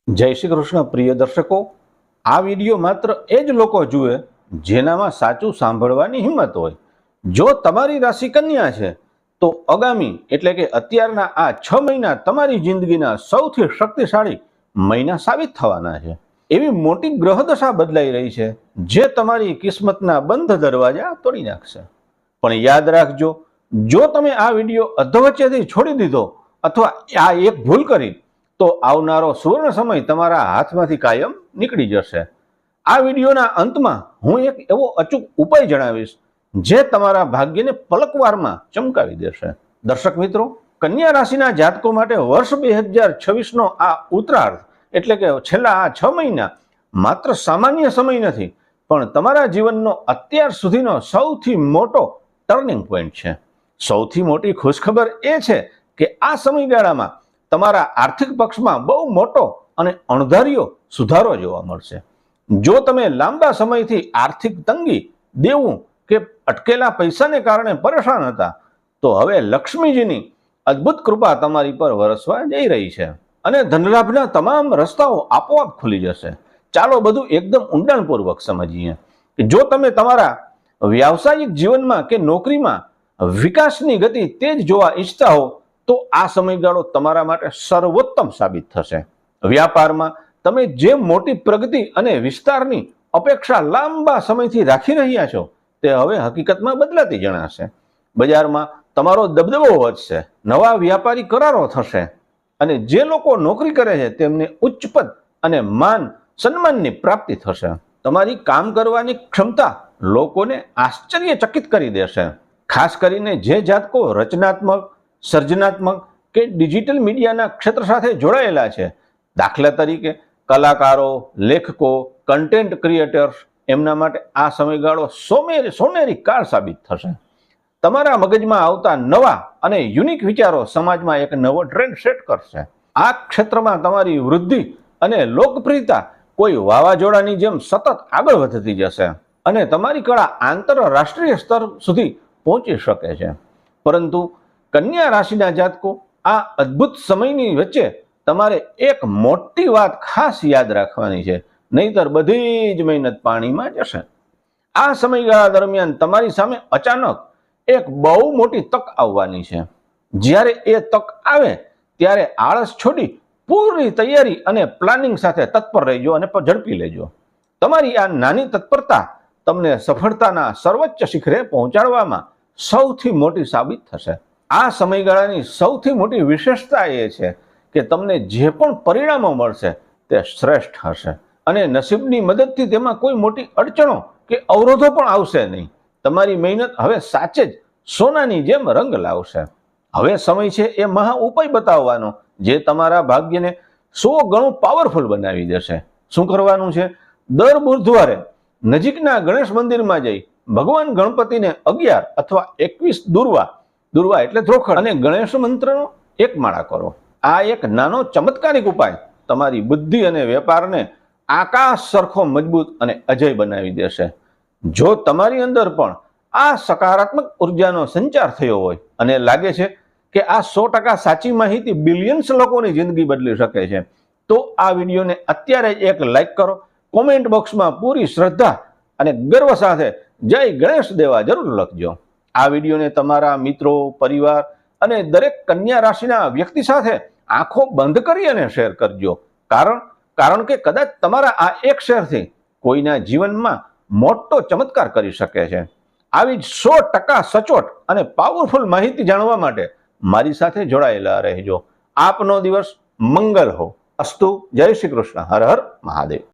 જય શ્રી કૃષ્ણ પ્રિય દર્શકો, આ વિડીયો માત્ર એ જ લોકો જુએ જેનામાં સાચું સાંભળવાની હિંમત હોય. જો તમારી રાશિ કન્યા છે તો આગામી એટલે કે અત્યારના આ 6 મહિના તમારી જિંદગીના સૌથી શક્તિશાળી મહિના સાબિત થવાના છે. એવી મોટી ગ્રહદશા બદલાઈ રહી છે જે તમારી કિસ્મતના બંધ દરવાજા તોડી નાખશે. પણ યાદ રાખજો, જો તમે આ વિડીયો અધવચ્ચેથી છોડી દીધો અથવા આ એક ભૂલ કરી તો આવનારો સુવર્ણ સમય તમારા હાથમાંથી કાયમ નીકળી જશે. આ વિડીયોના અંતમાં હું એક એવો અચૂક ઉપાય જણાવીશ જે તમારા ભાગ્યને પલકવારમાં ચમકાવી દેશે. દર્શક મિત્રો, કન્યા રાશિના જાતકો માટે વર્ષ 2026નો આ ઉત્તરાર્ધ એટલે કે છેલ્લા આ 6 મહિના માત્ર સામાન્ય સમય નથી, પણ તમારા જીવનનો અત્યાર સુધીનો સૌથી મોટો ટર્નિંગ પોઈન્ટ છે. સૌથી મોટી ખુશખબર એ છે કે આ સમયગાળામાં તમારા આર્થિક પક્ષમાં બહુ મોટો અને અણધાર્યો સુધારો જોવા મળશે. જો તમે લાંબા સમયથી આર્થિક તંગી, દેવું કે અટકેલા પૈસાને કારણે પરેશાન હતા, તો હવે લક્ષ્મીજીની અદ્ભુત કૃપા તમારી પર વરસવા જઈ રહી છે અને ધનલાભના તમામ રસ્તાઓ આપોઆપ ખુલી જશે. ચાલો બધું એકદમ ઊંડાણપૂર્વક સમજીએ કે જો તમે તમારા વ્યાવસાયિક જીવનમાં કે નોકરીમાં વિકાસની ગતિ તેજ જોવા ઈચ્છતા હો તો આ સમયગાળો તમારા માટે સર્વોત્તમ સાબિત થશે. વ્યાપારમાં તમે જે મોટી પ્રગતિ અને વિસ્તારની અપેક્ષા લાંબા સમયથી રાખી રહ્યા છો તે હવે હકીકતમાં બદલાતી જણાશે. બજારમાં તમારો દબદબો વધશે, નવા વ્યાપારી કરારો થશે અને જે લોકો નોકરી કરે છે તેમને ઉચ્ચ પદ અને માન સન્માનની પ્રાપ્તિ થશે. તમારી કામ કરવાની ક્ષમતા લોકોને આશ્ચર્યચકિત કરી દેશે. ખાસ કરીને જે જાતકો રચનાત્મક, સર્જનાત્મક કે ડિજિટલ મીડિયાના ક્ષેત્ર સાથે જોડાયેલા છે, દાખલા તરીકે કલાકારો, લેખકો, કન્ટેન્ટ ક્રિએટર્સ, એમના માટે આ સમયગાળો સોનેરી કાળ સાબિત થશે. તમારા મગજમાં આવતા નવા અને યુનિક વિચારો સમાજમાં એક નવો ટ્રેન્ડ સેટ કરશે. આ ક્ષેત્રમાં તમારી વૃદ્ધિ અને લોકપ્રિયતા કોઈ વાવાઝોડાની જેમ સતત આગળ વધતી જશે અને તમારી કળા આંતરરાષ્ટ્રીય સ્તર સુધી પહોંચી શકે છે. પરંતુ કન્યા રાશિના જાતકો, આ અદ્ભુત સમયની વચ્ચે તમારે એક મોટી વાત ખાસ યાદ રાખવાની છે, નહીતર બધી જ મહેનત પાણીમાં જશે. આ સમયગાળા દરમિયાન તમારી સામે અચાનક એક બહુ મોટી તક આવવાની છે. જ્યારે એ તક આવે ત્યારે આળસ છોડી પૂરી તૈયારી અને પ્લાનિંગ સાથે તત્પર રહેજો અને ઝડપી લેજો. તમારી આ નાની તત્પરતા તમને સફળતાના સર્વોચ્ચ શિખરે પહોંચાડવામાં સૌથી મોટી સાબિત થશે. આ સમયગાળાની સૌથી મોટી વિશેષતા એ છે કે તમને જે પણ પરિણામો મળશે તે શ્રેષ્ઠ હશે અને નસીબની મદદથી તેમાં કોઈ મોટી અડચણો કે અવરોધો પણ આવશે નહીં. તમારી મહેનત હવે સાચે જ સોનાની જેમ રંગ લાવશે. હવે સમય છે એ મહા ઉપાય બતાવવાનો જે તમારા ભાગ્યને 100 ગણું પાવરફુલ બનાવી દેશે. શું કરવાનું છે? દર બુધવારે નજીકના ગણેશ મંદિરમાં જઈ ભગવાન ગણપતિને 11 અથવા 21 દુર્વા એટલે ધ્રોખડ અને ગણેશ મંત્રનો એક માળા કરો. આ એક નાનો ચમત્કારિક ઉપાય તમારી બુદ્ધિ અને વેપારને આકાશ સરખો મજબૂત અને અજય બનાવી દેશે. જો તમારી અંદર પણ આ સકારાત્મક ઉર્જાનો સંચાર થયો હોય અને લાગે છે કે આ 100% સાચી માહિતી બિલિયન્સ લોકોની જિંદગી બદલી શકે છે, તો આ વિડીયોને અત્યારે એક લાઈક કરો, કોમેન્ટ બોક્સમાં પૂરી શ્રદ્ધા અને ગર્વ સાથે જય ગણેશ દેવા જરૂર લખજો. આ વિડીયોને તમારા મિત્રો, પરિવાર અને દરેક કન્યા રાશિના વ્યક્તિ સાથે આંખો બંધ કરી અને શેર કરજો. કારણ કે કદાચ તમારા આ એક શેરથી કોઈના જીવનમાં મોટો ચમત્કાર કરી શકે છે. આવી જ 100% સચોટ અને પાવરફુલ માહિતી જાણવા માટે મારી સાથે જોડાયેલા રહેજો. આપનો દિવસ મંગલ હો. અસ્તુ. જય શ્રી કૃષ્ણ. હર હર મહાદેવ.